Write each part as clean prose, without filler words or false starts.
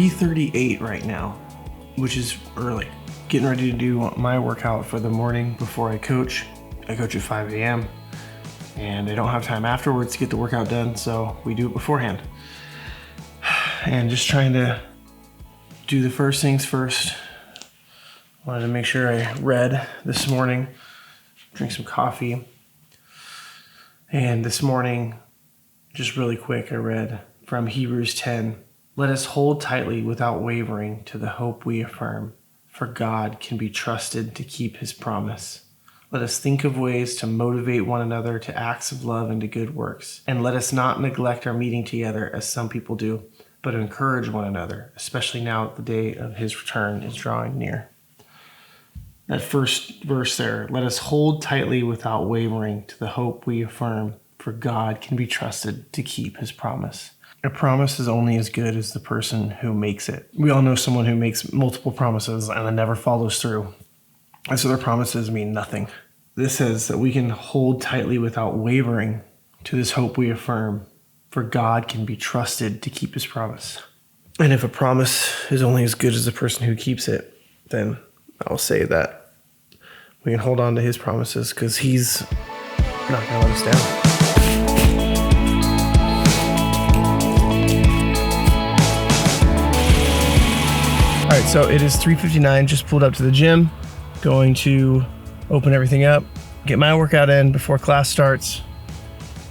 3:38 right now, which is early. Getting ready to do my workout for the morning before I coach. I coach at 5 a.m. and I don't have time afterwards to get the workout done, so we do it beforehand. And just trying to do the first things first. Wanted to make sure I read this morning, drink some coffee. And this morning, just really quick, I read from Hebrews 10. Let us hold tightly without wavering to the hope we affirm, for God can be trusted to keep his promise. Let us think of ways to motivate one another to acts of love and to good works. And let us not neglect our meeting together as some people do, but encourage one another, especially now that the day of his return is drawing near. That first verse there, let us hold tightly without wavering to the hope we affirm, for God can be trusted to keep his promise. A promise is only as good as the person who makes it. We all know someone who makes multiple promises and then never follows through. And so their promises mean nothing. This says that we can hold tightly without wavering to this hope we affirm, for God can be trusted to keep his promise. And if a promise is only as good as the person who keeps it, then I'll say that we can hold on to his promises because he's not going to let us down. All right, so it is 3:59, just pulled up to the gym, going to open everything up, get my workout in before class starts.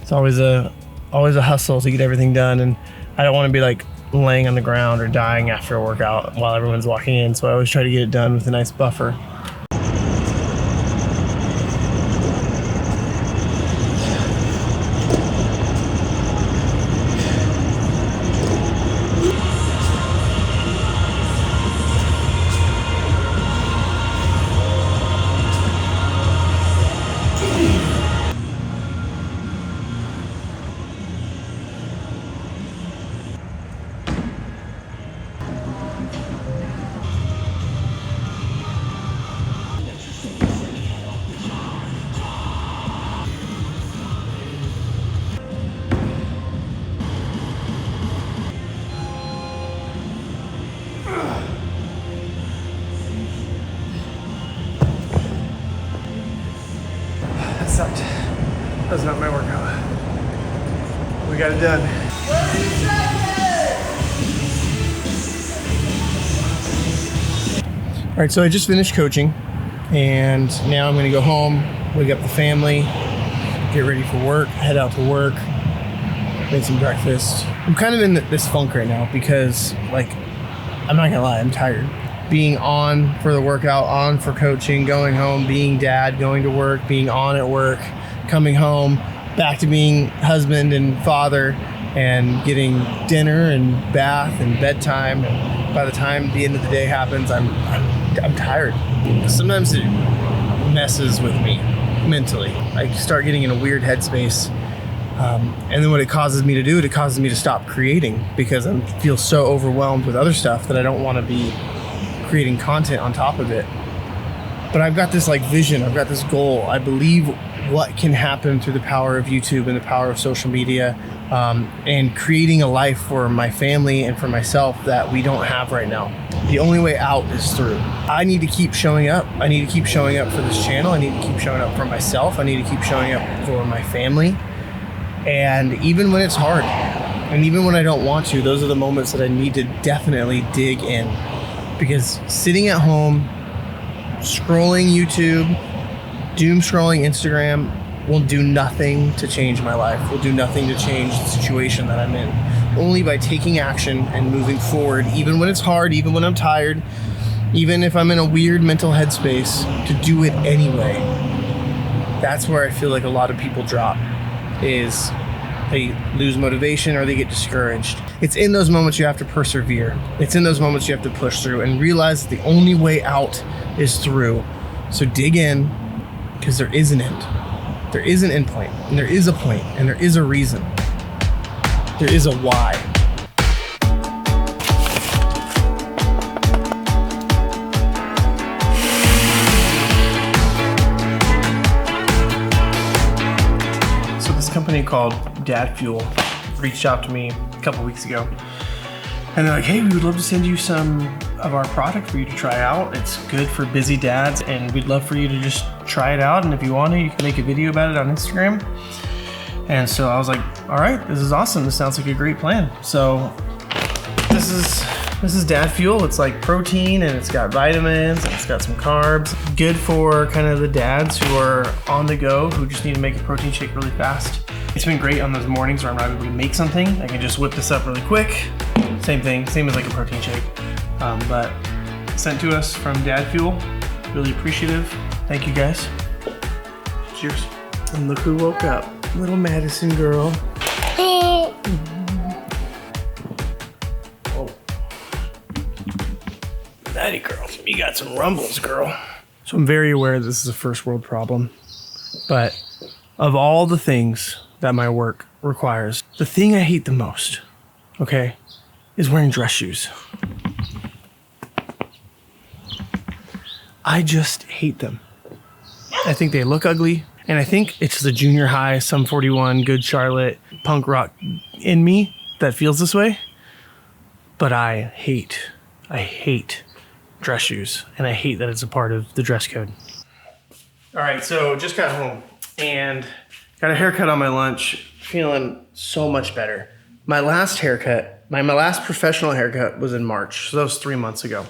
It's always a hustle to get everything done, and I don't want to be like laying on the ground or dying after a workout while everyone's walking in, so I always try to get it done with a nice buffer. That sucked. That was not my workout. We got it done. All right, so I just finished coaching, and now I'm gonna go home, wake up the family, get ready for work, head out to work, make some breakfast. I'm kind of in this funk right now because, like, I'm not gonna lie, I'm tired. Being on for the workout, on for coaching, going home, being dad, going to work, being on at work, coming home, back to being husband and father, and getting dinner and bath and bedtime. And by the time the end of the day happens, I'm tired. Sometimes it messes with me mentally. I start getting in a weird headspace. And then what it causes me to do, it causes me to stop creating because I feel so overwhelmed with other stuff that I don't want to be creating content on top of it. But I've got this like vision, I've got this goal. I believe what can happen through the power of YouTube and the power of social media, and creating a life for my family and for myself that we don't have right now. The only way out is through. I need to keep showing up. I need to keep showing up for this channel. I need to keep showing up for myself. I need to keep showing up for my family. And even when it's hard, and even when I don't want to, those are the moments that I need to definitely dig in. Because sitting at home, scrolling YouTube, doom scrolling Instagram will do nothing to change my life, will do nothing to change the situation that I'm in. Only by taking action and moving forward, even when it's hard, even when I'm tired, even if I'm in a weird mental headspace, to do it anyway. That's where I feel like a lot of people drop, is they lose motivation or they get discouraged. It's in those moments you have to persevere. It's in those moments you have to push through and realize that the only way out is through. So dig in, because there is an end. There is an end point, and there is a point, and there is a reason. There is a why. So this company called Dad Fuel reached out to me a couple weeks ago, And they're like, hey, we would love to send you some of our product for you to try out. It's good for busy dads, and we'd love for you to just try it out. And if you want to, you can make a video about it on Instagram. And so I was like, all right, this is awesome. This sounds like a great plan. So this is Dad Fuel. It's like protein, and it's got vitamins, and it's got some carbs. Good for kind of the dads who are on the go, who just need to make a protein shake really fast. It's been great on those mornings where I'm not able to make something. I can just whip this up really quick. Same thing, same as like a protein shake. But sent to us from Dad Fuel. Really appreciative. Thank you guys. Cheers. And look who woke up. Little Madison girl. Oh. Daddy girl, you got some rumbles, girl. So I'm very aware this is a first world problem. But of all the things that my work requires, the thing I hate the most, okay, is wearing dress shoes. I just hate them. I think they look ugly, and I think it's the junior high, Sum 41, Good Charlotte, punk rock in me that feels this way. But I hate dress shoes, and I hate that it's a part of the dress code. All right, so just got home and got a haircut on my lunch, feeling so much better. My last haircut, my last professional haircut was in March, so that was 3 months ago.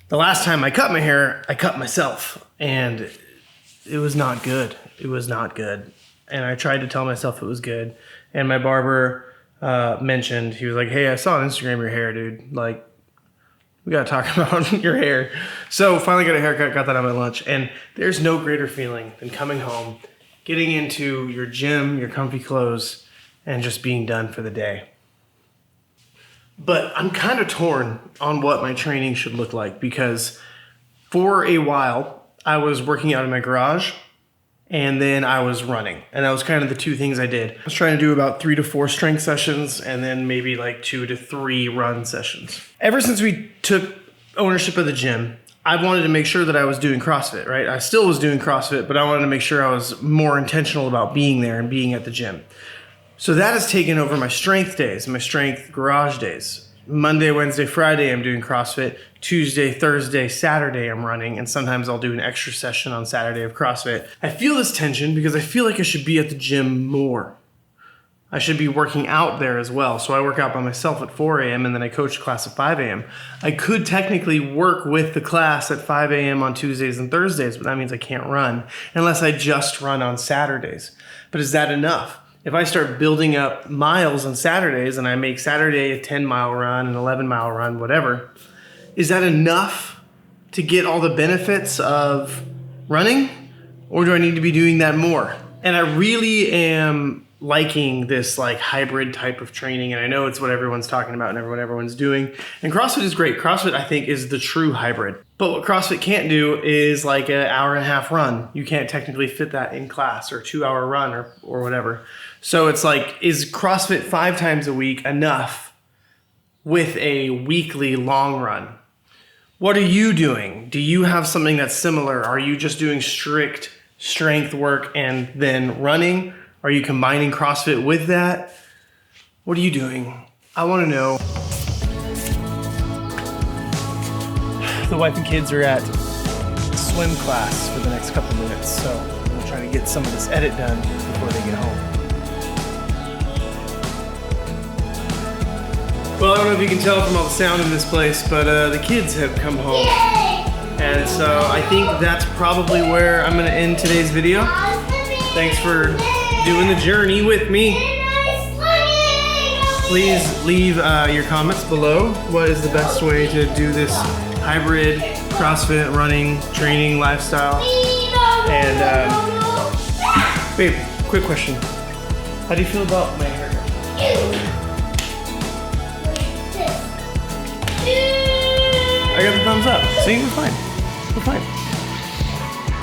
The last time I cut my hair, I cut myself, and it was not good. It was not good. And I tried to tell myself it was good. And my barber mentioned, he was like, hey, I saw on Instagram your hair, dude. Like, we gotta talk about your hair. So finally got a haircut, got that on my lunch. And there's no greater feeling than coming home, getting into your gym, your comfy clothes, and just being done for the day. But I'm kind of torn on what my training should look like, because for a while I was working out in my garage and then I was running, and that was kind of the two things I did. I was trying to do about 3 to 4 strength sessions and then maybe like 2 to 3 run sessions. Ever since we took ownership of the gym, I wanted to make sure that I was doing CrossFit, right? I still was doing CrossFit, but I wanted to make sure I was more intentional about being there and being at the gym. So that has taken over my strength days, my strength garage days. Monday, Wednesday, Friday, I'm doing CrossFit. Tuesday, Thursday, Saturday, I'm running. And sometimes I'll do an extra session on Saturday of CrossFit. I feel this tension because I feel like I should be at the gym more. I should be working out there as well. So I work out by myself at 4 a.m. and then I coach class at 5 a.m. I could technically work with the class at 5 a.m. on Tuesdays and Thursdays, but that means I can't run unless I just run on Saturdays. But is that enough? If I start building up miles on Saturdays and I make Saturday a 10-mile run, an 11-mile run, whatever, is that enough to get all the benefits of running? Or do I need to be doing that more? And I really am liking this like hybrid type of training, and I know it's what everyone's talking about and what everyone's doing. And CrossFit is great. CrossFit, I think, is the true hybrid. But what CrossFit can't do is like an hour-and-a-half run. You can't technically fit that in class, or 2-hour run or whatever. So it's like, is CrossFit 5 times a week enough with a weekly long run? What are you doing? Do you have something that's similar? Are you just doing strict strength work and then running? Are you combining CrossFit with that? What are you doing? I want to know. The wife and kids are at swim class for the next couple minutes, so I'm gonna try to get some of this edit done before they get home. Well, I don't know if you can tell from all the sound in this place, but the kids have come home. And so I think that's probably where I'm gonna end today's video. Thanks for doing the journey with me. Please leave your comments below. What is the best way to do this hybrid CrossFit running training lifestyle? And babe, quick question. How do you feel about my haircut? I got the thumbs up. See, we're fine. We're fine.